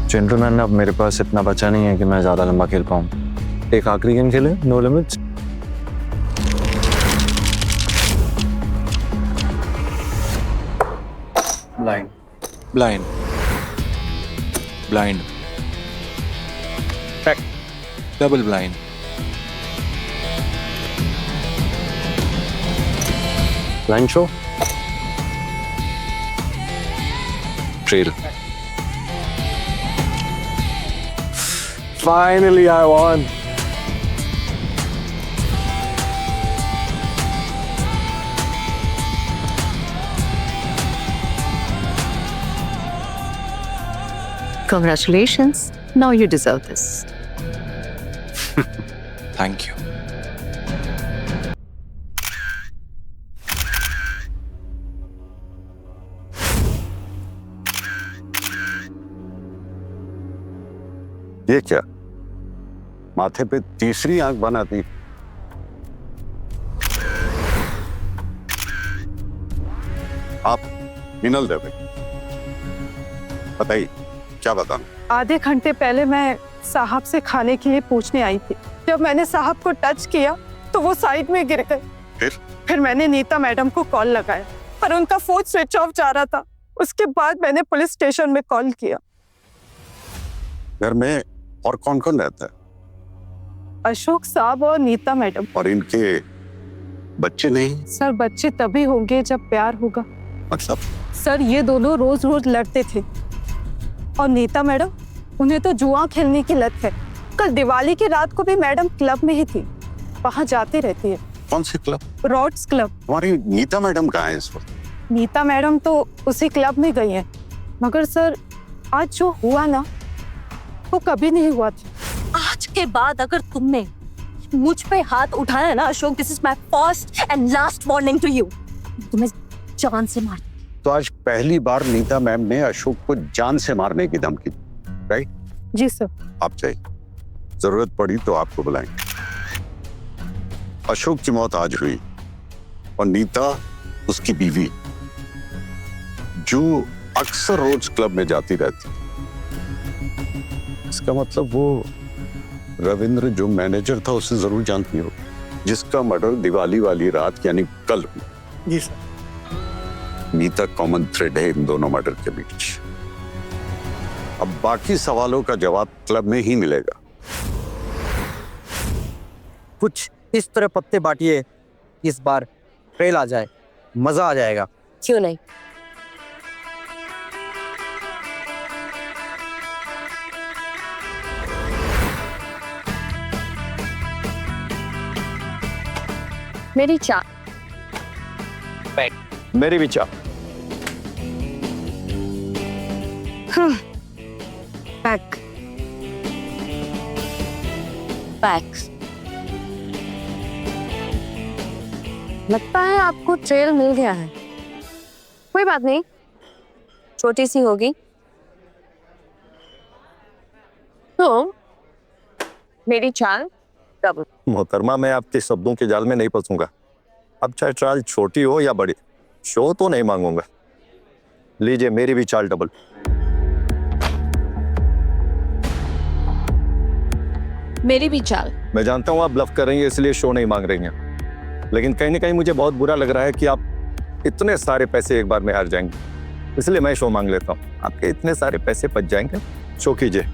Gentleman, अब मेरे पास इतना बचा नहीं है कि मैं ज्यादा लंबा खेल पाऊँ। एक आखिरी गेम खेले, no limits. Blind blind blind double blind blind show, trail finally I won. Congratulations. Now you deserve this. Thank you. ये क्या, माथे पे तीसरी आंख बनाती? आप मिनल देवे, बताइए क्या बताना? आधे घंटे पहले मैं साहब से खाने के लिए पूछने आई थी। जब मैंने साहब को टच किया तो वो साइड में गिर गए। फिर मैंने नीता मैडम को कॉल लगाया, पर उनका फोन स्विच ऑफ जा रहा था। उसके बाद मैंने पुलिस स्टेशन में कॉल किया। घर में और कौन कौन रहता है? अशोक साहब और नीता मैडम। और इनके बच्चे नहीं? सर, बच्चे तभी होंगे जब प्यार होगा। मतलब? सर, ये दोनों रोज रोज लड़ते थे। और नीता मैडम, उन्हें तो जुआ खेलने की लत है। कल दिवाली की रात को भी मैडम क्लब में ही थी, वहां जाती रहती है। कौन सी क्लब? Rods club. हमारी नीता मैडम कहाँ है इस वक्त? नीता मैडम तो उसी क्लब में गई हैं। मगर सर, आज जो हुआ ना, वो कभी नहीं हुआ था। आज के बाद अगर तुमने मुझ पे हाथ उठाया ना Ashok, this is my first and last warning to you. तुम्हें जान से मार। तो आज पहली बार नीता मैम ने अशोक को जान से मारने की धमकी दी, राइट? जी सर। आप चाहिए, जरूरत पड़ी तो आपको बुलाएंगे। अशोक की मौत आज हुई और नीता उसकी बीवी, जो अक्सर रोज क्लब में जाती रहती। इसका मतलब वो रविंद्र जो मैनेजर था उसे जरूर जानती हो, जिसका मर्डर दिवाली वाली रात यानी कल हुई। जी सर। नीता कॉमन थ्रेड है इन दोनों मर्डर के बीच। अब बाकी सवालों का जवाब क्लब में ही मिलेगा। कुछ इस तरह पत्ते बांटिए, इस बार ट्रेल आ जाए, मजा आ जाएगा। क्यों नहीं? मेरी चाय। मेरी भी चाह। पैक। पैक्स। लगता है आपको ट्रेल मिल गया है। कोई बात नहीं, छोटी सी होगी। तो मेरी चाल डबल। मोहतरमा, मैं आपके शब्दों के जाल में नहीं फंसूंगा। अब चाहे चाल छोटी हो या बड़ी, शो तो नहीं मांगूंगा। लीजिए, मेरी भी चाल डबल। मेरी भी चाल। मैं जानता हूं आप ब्लफ कर रही हैं, इसलिए शो नहीं मांग रही हैं, लेकिन कहीं ना कहीं मुझे बहुत बुरा लग रहा है कि आप इतने सारे पैसे एक बार में हार जाएंगे, इसलिए मैं शो मांग लेता हूं। आपके इतने सारे पैसे बच जाएंगे, शो कीजिए।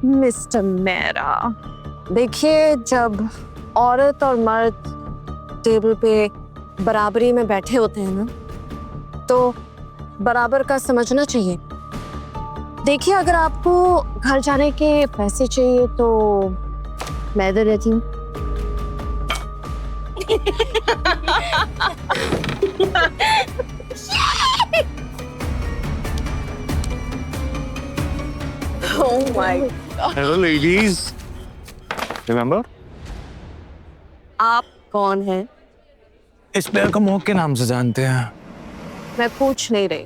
मिस्टर मेरा, देखिए, जब औरत और मर्द टेबल पे बराबरी में बैठे होते हैं ना, तो बराबर का समझना चाहिए। देखिए, अगर आपको घर जाने के पैसे चाहिए तो मैं दे देती हूँ। Oh my. Hello ladies, remember? आप कौन हैं? इस प्लेयर को मोह के नाम से जानते हैं। मैं पूछ नहीं रही,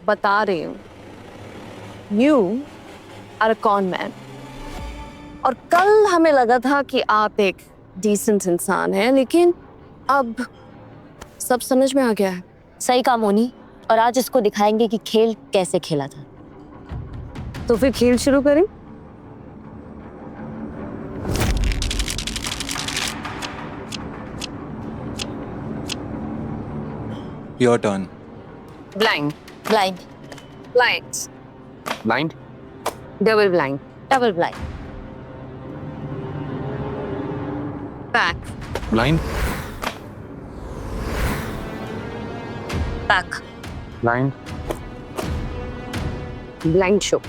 बता रही हूँ। You are a con man. और कल हमें लगा था कि आप एक डिसेंट इंसान हैं, लेकिन अब सब समझ में आ गया है। सही कहा मोनी, और आज इसको दिखाएंगे कि खेल कैसे खेला था। तो फिर खेल शुरू करें? Your turn. Blind, blind, blind, Blind? double blind, double blind, back, blind, back, blind, blind show,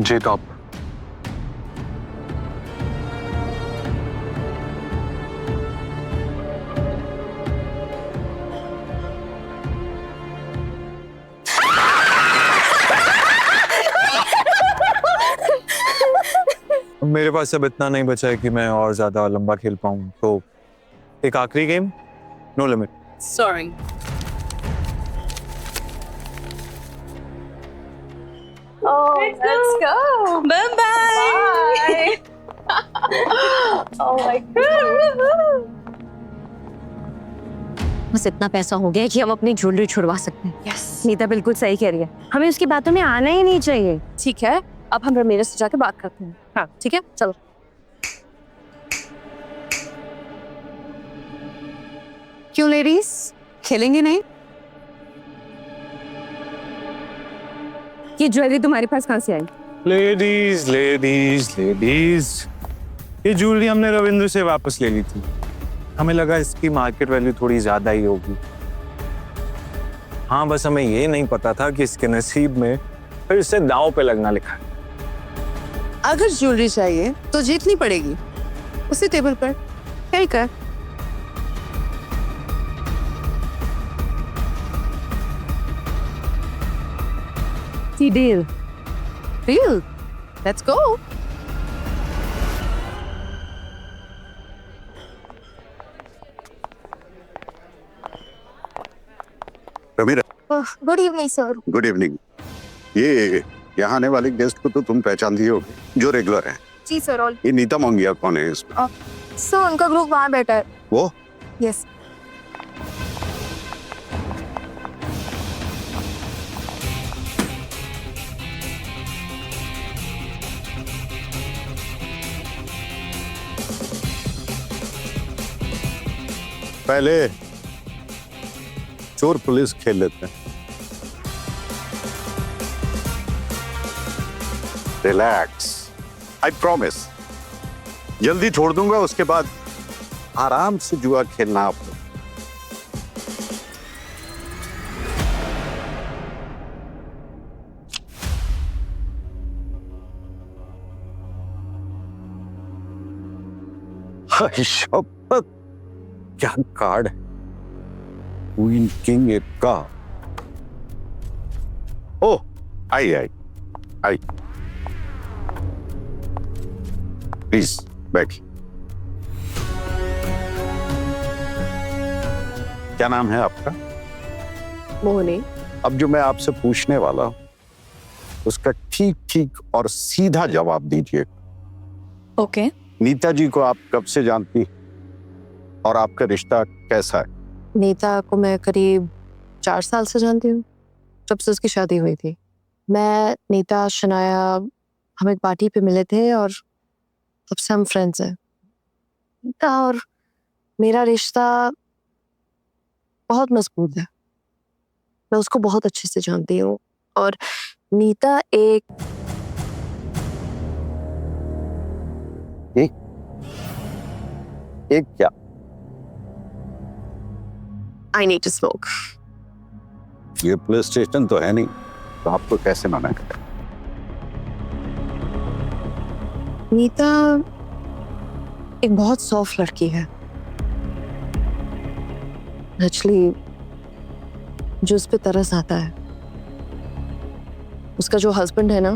J top, मेरे पास अब इतना नहीं बचा है कि मैं और ज्यादा लंबा खेल पाऊं, तो एक आखिरी game, no limit. sorry. Oh, let's go. Bye-bye. Oh my God. बस इतना पैसा हो गया कि हम अपनी ज्वेलरी छुड़वा सकते हैं। Yes. नीता बिल्कुल सही कह रही है, हमें उसकी बातों में आना ही नहीं चाहिए। ठीक है, अब हम रमीरा से जाके बात करते हैं। हाँ, ठीक है, चलो। क्यों लेडीज, खेलेंगे नहीं? ये ज्वेलरी तुम्हारे पास कहाँ से आई? लेडीज लेडीज लेडीज, ये ज्वेलरी हमने रविंद्र से वापस ले ली थी। हमें लगा इसकी मार्केट वैल्यू थोड़ी ज्यादा ही होगी। हाँ, बस हमें ये नहीं पता था कि इसके नसीब में फिर से दांव पे लगना लिखा है। अगर ज्वेलरी चाहिए तो जीतनी पड़ेगी, उसी टेबल पर क्या कर। डील। Deal. Let's go. रमीरा, good evening sir. Good evening. ये यहाँ आने वाले गेस्ट को तो तुम पहचानती हो, जो रेगुलर है। जी सर। ऑल ये नीता मोंगिया कौन है इसमें? सर, उनका ग्रुप वहाँ बैठा है। वो यस। पहले चोर पुलिस खेल लेते हैं। Relax, I promise. जल्दी छोड़ दूंगा, उसके बाद आराम से जुआ खेलना आप लोग। शपथ, क्या कार्ड है? क्वीन किंग एक का। ओह, आई आई आई, प्लीज बैठिए। क्या नाम है आपका? मोहनी। अब जो मैं आपसे पूछने वाला हूं, उसका ठीक ठीक और सीधा जवाब दीजिए। ओके। नीता जी को आप कब से जानती और आपका रिश्ता कैसा है? नीता को मैं करीब 4 साल से जानती हूँ, जब से उसकी शादी हुई थी। मैं, नीता, शनाया, हम एक पार्टी पे मिले थे और तब से हम फ्रेंड्स हैं। नीता और मेरा रिश्ता बहुत मजबूत है। मैं उसको बहुत अच्छे से जानती हूँ और नीता एक क्या? I need to smoke. ये पुलिस स्टेशन तो है नहीं, तो आपको कैसे मना करें? नीता एक बहुत सॉफ्ट लड़की है, एक्चुअली जो उस पे तरस आता है उसका जो हस्बैंड है ना,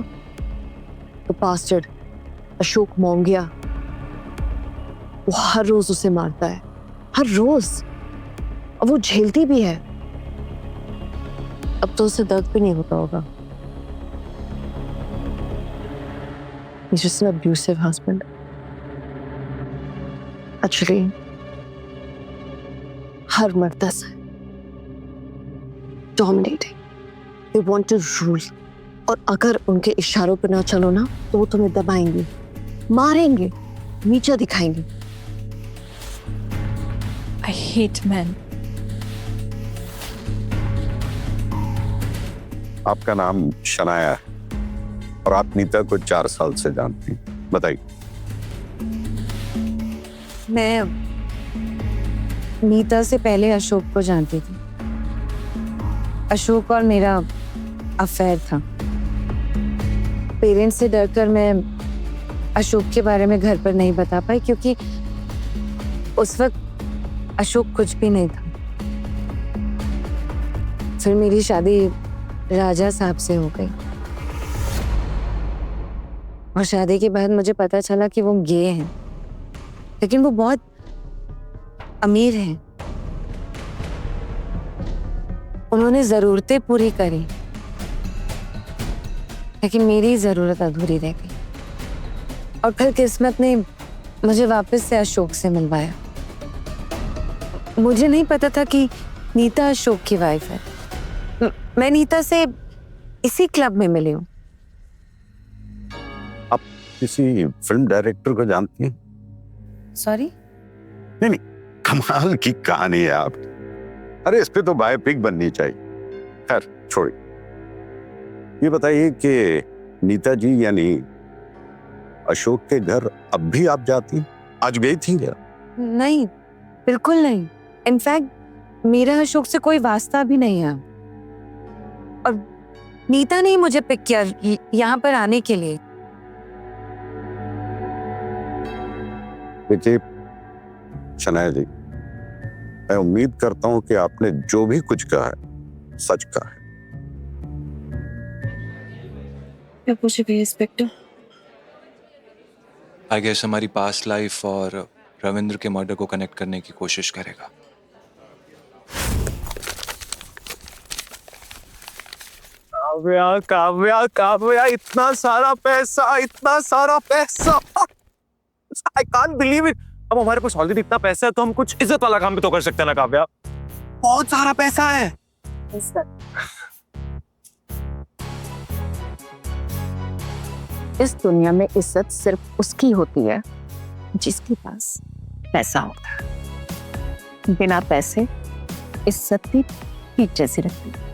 तो पास्टर्ड अशोक मोंगिया, वो हर रोज उसे मारता है, हर रोज। और वो झेलती भी है। अब तो उसे दर्द भी नहीं होता होगा। He's just an abusive husband. Actually, हर मर्द ऐसा है, dominating. They want to rule. और अगर उनके इशारों पर ना चलो ना, तो वो तुम्हें दबाएंगे, मारेंगे, नीचा दिखाएंगे। I hate men. आपका नाम शनाया है और आप नीता को 4 साल से जानती हैं। बताइए। मैं नीता से पहले अशोक को जानती थी। अशोक और मेरा अफेयर था। पेरेंट्स से डरकर मैं अशोक के बारे में घर पर नहीं बता पाई, क्योंकि उस वक्त अशोक कुछ भी नहीं था। फिर मेरी शादी राजा साहब से हो गई और शादी के बाद मुझे पता चला कि वो गे हैं, लेकिन वो बहुत अमीर हैं। उन्होंने जरूरतें पूरी करी, लेकिन मेरी जरूरत अधूरी रह गई। और फिर किस्मत ने मुझे वापस से अशोक से मिलवाया। मुझे नहीं पता था कि नीता अशोक की वाइफ है। मैं नीता से इसी क्लब में मिली हूँ। आप किसी फिल्म डायरेक्टर को जानती हैं? सॉरी? नहीं, कमाल की कहानी है आप। अरे इस पे तो बायोपिक बननी चाहिए। खैर छोड़िए। ये बताइए कि नीता जी यानी अशोक के घर अब भी आप जाती हैं? आज गई थी क्या? नहीं, बिल्कुल नहीं। इनफैक्ट मेरा अशोक से कोई वास्ता भी नहीं है। और नीता ने मुझे पिक किया यहाँ पर आने के लिए। देखिए शनाया जी, मैं उम्मीद करता हूं कि आपने जो भी कुछ कहा है सच कहा है। क्या पूछे भी इंस्पेक्टर? आई गेस हमारी पास्ट लाइफ और रविंद्र के मर्डर को कनेक्ट करने की कोशिश करेगा। काव्या काव्या काव्या, इतना सारा पैसा, इतना सारा पैसा, आई कांट बिलीव इट। अब हमारे पास ऑलरेडी इतना पैसा है तो हम कुछ इज्जत वाला काम भी तो कर सकते हैं ना काव्या। बहुत सारा पैसा है। इस दुनिया में इज्जत सिर्फ उसकी होती है जिसके पास पैसा होता है। बिना पैसे इज्जत भी पीठ जैसी रखती है।